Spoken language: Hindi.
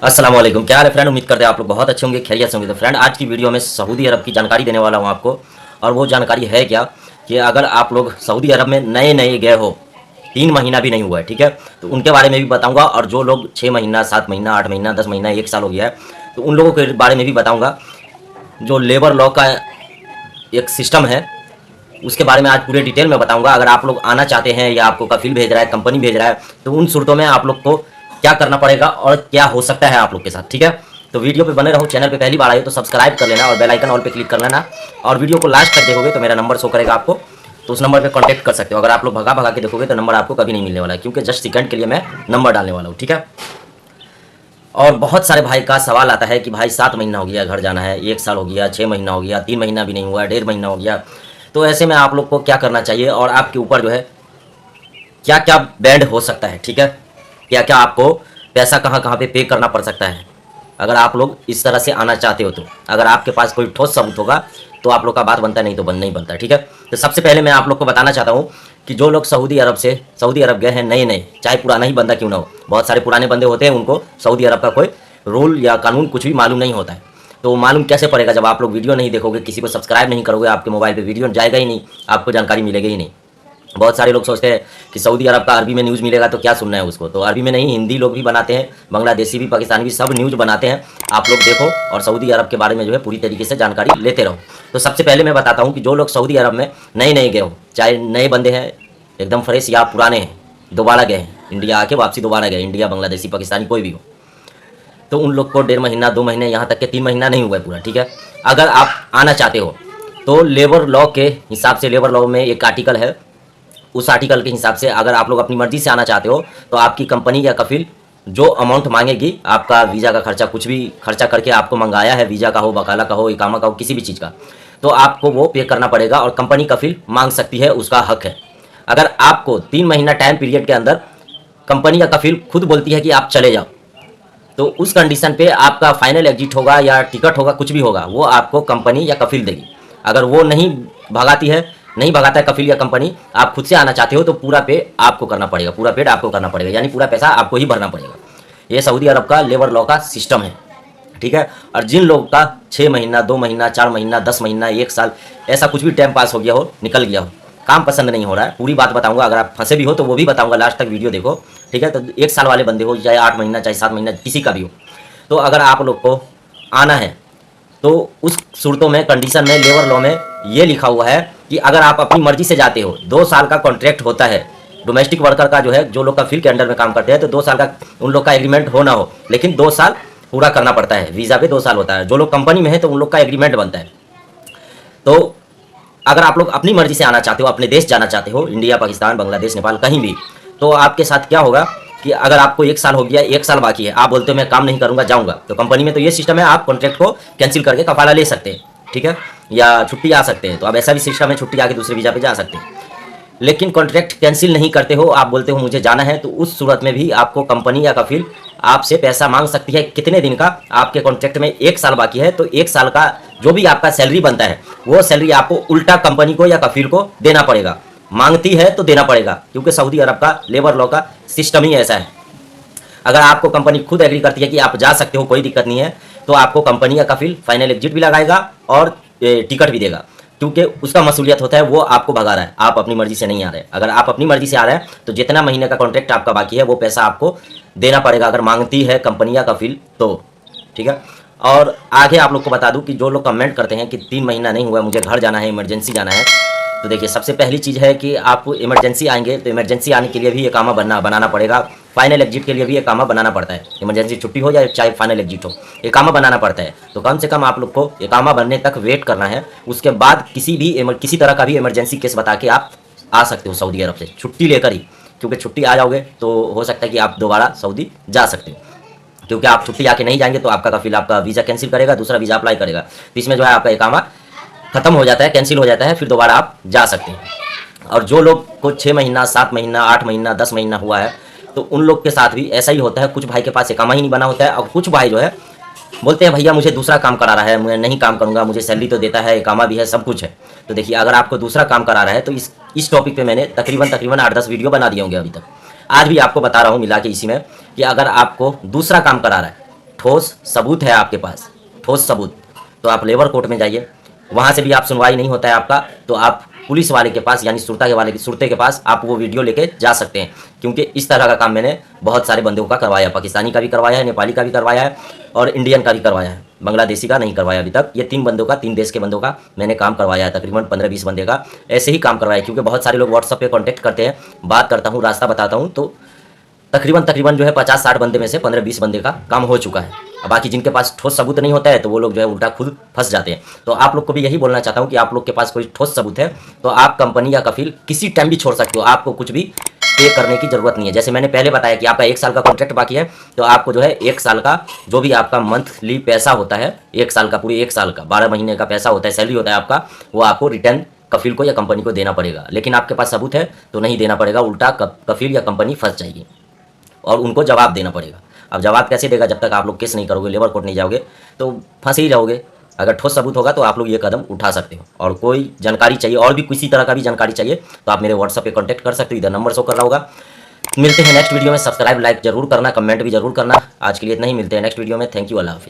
अस्सलाम वालेकुम। क्या हाल है फ्रेंड? उम्मीद करते हैं आप लोग बहुत अच्छे होंगे, खैरियत से होंगे। तो फ्रेंड, आज की वीडियो में सऊदी अरब की जानकारी देने वाला हूँ आपको। और वो जानकारी है क्या कि अगर आप लोग सऊदी अरब में नए नए गए हो, 3 महीना भी नहीं हुआ है, ठीक है, तो उनके बारे में भी बताऊंगा। और जो लोग 6 महीना, 7 महीना, 8 महीना, 10 महीना, 1 साल हो गया है, तो उन लोगों के बारे में भी बताऊँगा। जो लेबर लॉ का एक सिस्टम है, उसके बारे में आज पूरे डिटेल में बताऊंगा। अगर आप लोग आना चाहते हैं या आपको कफिल भेज रहा है, कंपनी भेज रहा है, तो उन सूरतों में आप लोग को क्या करना पड़ेगा और क्या हो सकता है आप लोग के साथ, ठीक है। तो वीडियो पे बने रहो। चैनल पे पहली बार आए तो सब्सक्राइब कर लेना और बेल आइकन ऑल पे क्लिक कर लेना। और वीडियो को लास्ट तक देखोगे तो मेरा नंबर शो करेगा आपको, तो उस नंबर पे कांटेक्ट कर सकते हो। अगर आप लोग भगा भगा के देखोगे तो नंबर आपको कभी नहीं मिलने वाला है, क्योंकि जस्ट सेकंड के लिए मैं नंबर डालने वाला हूँ, ठीक है। और बहुत सारे भाई का सवाल आता है कि भाई 7 महीना हो गया घर जाना है, 1 साल हो गया, 6 महीना हो गया, 3 महीना भी नहीं हुआ, 1.5 महीना हो गया। तो ऐसे में आप लोग को क्या करना चाहिए और आपके ऊपर जो है क्या क्या बैंड हो सकता है, ठीक है। क्या क्या आपको पैसा कहाँ कहाँ पे करना पड़ सकता है अगर आप लोग इस तरह से आना चाहते हो। तो अगर आपके पास कोई ठोस सबूत होगा तो आप लोग का बात बनता है, नहीं तो नहीं बनता, ठीक है। तो सबसे पहले मैं आप लोग को बताना चाहता हूँ कि जो लोग सऊदी अरब गए हैं नए नए, चाहे पुराना ही बंदा क्यों ना हो, बहुत सारे पुराने बंदे होते हैं, उनको सऊदी अरब का कोई रूल या कानून कुछ भी मालूम नहीं होता है। तो मालूम कैसे पड़ेगा जब आप लोग वीडियो नहीं देखोगे, किसी को सब्सक्राइब नहीं करोगे, आपके मोबाइल पे वीडियो जाएगा ही नहीं, आपको जानकारी मिलेगी ही नहीं। बहुत सारे लोग सोचते हैं कि सऊदी अरब का अरबी में न्यूज़ मिलेगा तो क्या सुनना है उसको। तो अरबी में नहीं, हिंदी लोग भी बनाते हैं, बांग्लादेशी भी, पाकिस्तानी भी, सब न्यूज़ बनाते हैं। आप लोग देखो और सऊदी अरब के बारे में जो है पूरी तरीके से जानकारी लेते रहो। तो सबसे पहले मैं बताता हूँ कि जो लोग सऊदी अरब में नए नए गए हो, चाहे नए बंदे हैं एकदम फ्रेश या पुराने हैं, दोबारा गए हैं, इंडिया आके वापसी दोबारा गए, इंडिया, बांग्लादेशी, पाकिस्तानी कोई भी हो, तो उन लोग को 1.5 महीना, 2 महीने, यहाँ तक के 3 महीना नहीं हुआ है पूरा, ठीक है। अगर आप आना चाहते हो तो लेबर लॉ के हिसाब से, लेबर लॉ में एक आर्टिकल है, उस आर्टिकल के हिसाब से अगर आप लोग अपनी मर्जी से आना चाहते हो तो आपकी कंपनी या कफिल जो अमाउंट मांगेगी, आपका वीज़ा का खर्चा, कुछ भी खर्चा करके आपको मंगाया है, वीज़ा का हो, वकाला का हो, इकामा का हो, किसी भी चीज़ का, तो आपको वो पे करना पड़ेगा। और कंपनी कफिल मांग सकती है, उसका हक है। अगर आपको 3 महीना टाइम पीरियड के अंदर कंपनी या कफिल खुद बोलती है कि आप चले जाओ, तो उस कंडीशन पे आपका फाइनल एग्जिट होगा या टिकट होगा, कुछ भी होगा, वो आपको कंपनी या कफिल देगी। अगर वो नहीं भगाती है, नहीं भगाता है कफिल या कंपनी, आप खुद से आना चाहते हो तो पूरा पे आपको करना पड़ेगा, पूरा पेड आपको करना पड़ेगा, यानी पूरा पैसा आपको ही भरना पड़ेगा। ये सऊदी अरब का लेबर लॉ का सिस्टम है, ठीक है। और जिन लोगों का 6 महीना, 2 महीना, 4 महीना, 10 महीना, 1 साल, ऐसा कुछ भी टाइम पास हो गया हो, निकल गया हो, काम पसंद नहीं हो रहा है, पूरी बात बताऊंगा। अगर आप फंसे भी हो तो वो भी बताऊंगा, लास्ट तक वीडियो देखो, ठीक है। तो 1 साल वाले बंदे हो, चाहे 8 महीना, चाहे 7 महीना, किसी का भी हो, तो अगर आप लोग को आना है तो उस सूरतों में, कंडीशन में, लेबर लॉ में ये लिखा हुआ है कि अगर आप अपनी मर्जी से जाते हो, 2 साल का कॉन्ट्रैक्ट होता है डोमेस्टिक वर्कर का, जो है, जो लोग का फील्ड के अंडर में काम करते हैं, तो 2 साल का उन लोग का एग्रीमेंट हो ना हो, लेकिन 2 साल पूरा करना पड़ता है। वीज़ा पे 2 साल होता है। जो लोग कंपनी में है तो उन लोग का एग्रीमेंट बनता है। तो अगर आप लोग अपनी मर्जी से आना चाहते हो, अपने देश जाना चाहते हो, इंडिया, पाकिस्तान, बांग्लादेश, नेपाल, कहीं भी, तो आपके साथ क्या होगा कि अगर आपको 1 साल हो गया, 1 साल बाकी है, आप बोलते हो मैं काम नहीं करूंगा, जाऊंगा, तो कंपनी में तो ये सिस्टम है, आप कॉन्ट्रैक्ट को कैंसिल करके कफाला ले सकते हैं, ठीक है, या छुट्टी आ सकते हैं। तो अब ऐसा भी सिस्टम है, छुट्टी आके दूसरे वीज़ा पे जा सकते हैं। लेकिन कॉन्ट्रैक्ट कैंसिल नहीं करते हो, आप बोलते हो मुझे जाना है, तो उस सूरत में भी आपको कंपनी या कफिल आपसे पैसा मांग सकती है। कितने दिन का? आपके कॉन्ट्रैक्ट में 1 साल बाकी है, तो 1 साल का जो भी आपका सैलरी बनता है, वो सैलरी आपको उल्टा कंपनी को या कफिल को देना पड़ेगा। मांगती है तो देना पड़ेगा, क्योंकि सऊदी अरब का लेबर लॉ का सिस्टम ही ऐसा है। अगर आपको कंपनी खुद एग्री करती है कि आप जा सकते हो, कोई दिक्कत नहीं है, तो आपको कंपनी या कफिल फाइनल एग्जिट भी लगाएगा और टिकट भी देगा, क्योंकि उसका मसूलियत होता है, वो आपको भगा रहा है, आप अपनी मर्जी से नहीं आ रहे। अगर आप अपनी मर्जी से आ रहे हैं तो जितना महीने का कॉन्ट्रैक्ट आपका बाकी है वो पैसा आपको देना पड़ेगा, अगर मांगती है कंपनी या कफिल तो, ठीक है। और आगे आप लोग को बता दूं कि जो लोग कमेंट करते हैं कि 3 महीना नहीं हुआ, मुझे घर जाना है, इमरजेंसी जाना है, तो देखिए, सबसे पहली चीज़ है कि आप इमरजेंसी आएंगे तो इमरजेंसी आने के लिए भी इकामा बनाना पड़ेगा। फाइनल एग्जिट के लिए भी इकामा बनाना पड़ता है। इमरजेंसी छुट्टी हो या चाहे फाइनल एग्जिट हो, इकामा बनाना पड़ता है। तो कम से कम आप लोग को इकामा बनने तक वेट करना है। उसके बाद किसी तरह का भी इमरजेंसी केस बता के आप आ सकते हो सऊदी अरब से, छुट्टी लेकर ही, क्योंकि छुट्टी आ जाओगे तो हो सकता है कि आप दोबारा सऊदी जा सकते हो, क्योंकि आप छुट्टी आके नहीं जाएंगे तो आपका कफिल आपका वीज़ा कैंसिल करेगा, दूसरा वीज़ा अप्लाई करेगा, तो इसमें जो है आपका इकामा खत्म हो जाता है, कैंसिल हो जाता है, फिर दोबारा आप जा सकते हैं। और जो लोग को 6 महीना, 7 महीना, 8 महीना, 10 महीना हुआ है, तो उन लोग के साथ भी ऐसा ही होता है। कुछ भाई के पास इकामा ही नहीं बना होता है, और कुछ भाई जो है बोलते हैं भैया मुझे दूसरा काम करा रहा है, मैं नहीं काम करूंगा, मुझे सैलरी तो देता है, इकामा भी है, सब कुछ है। तो देखिए, अगर आपको दूसरा काम करा रहा है तो इस टॉपिक पे मैंने तकरीबन 8-10 वीडियो बना दिए होंगे अभी तक। आज भी आपको बता रहा हूँ मिला के इसी में, कि अगर आपको दूसरा काम करा रहा है ठोस सबूत है आपके पास, ठोस सबूत, तो आप लेबर कोर्ट में जाइए। वहाँ से भी आप सुनवाई नहीं होता है आपका, तो आप पुलिस वाले के पास यानी सुरते के पास आप वो वीडियो लेके जा सकते हैं। क्योंकि इस तरह का काम मैंने बहुत सारे बंदों का करवाया है, पाकिस्तानी का भी करवाया है, नेपाली का भी करवाया है और इंडियन का भी करवाया है, बांग्लादेशी का नहीं करवाया अभी तक। ये 3 बंदों का, 3 देश के बंदों का मैंने काम करवाया है, तकरीबन 15-20 बंदे का ऐसे ही काम करवाया है। क्योंकि बहुत सारे लोग व्हाट्सअप पे कॉन्टैक्ट करते हैं, बात करता हूँ, रास्ता बताता हूँ, तो तकरीबन जो है 50-60 बंदे में से 15-20 बंदे का काम हो चुका है। अब बाकी जिनके पास ठोस सबूत नहीं होता है तो वो लोग जो है उल्टा खुद फंस जाते हैं। तो आप लोग को भी यही बोलना चाहता हूँ कि आप लोग के पास कोई ठोस सबूत है तो आप कंपनी या कफील किसी टाइम भी छोड़ सकते हो, आपको कुछ भी पे करने की जरूरत नहीं है। जैसे मैंने पहले बताया कि आपका 1 साल का कॉन्ट्रैक्ट बाकी है, तो आपको जो है 1 साल का जो भी आपका मंथली पैसा होता है, 1 साल का, पूरे 1 साल का 12 महीने का पैसा होता है, सैलरी होता है आपका, वो आपको रिटर्न कफील को या कंपनी को देना पड़ेगा। लेकिन आपके पास सबूत है तो नहीं देना पड़ेगा, उल्टा कफील या कंपनी फंस जाएगी और उनको जवाब देना पड़ेगा। अब जवाब कैसे देगा, जब तक आप लोग केस नहीं करोगे, लेबर कोर्ट नहीं जाओगे तो फंसे ही रहोगे। अगर ठोस सबूत होगा तो आप लोग ये कदम उठा सकते हो। और कोई जानकारी चाहिए और भी किसी तरह का भी जानकारी चाहिए तो आप मेरे व्हाट्सएप पे कांटेक्ट कर सकते हो, इधर नंबर शो कर रहा होगा। मिलते हैं नेक्स्ट वीडियो में, सब्सक्राइब लाइक जरूर करना, कमेंट भी जरूर करना। आज के लिए इतना ही, मिलते हैं नेक्स्ट वीडियो में। थैंक यू, अल्लाह हाफिज़।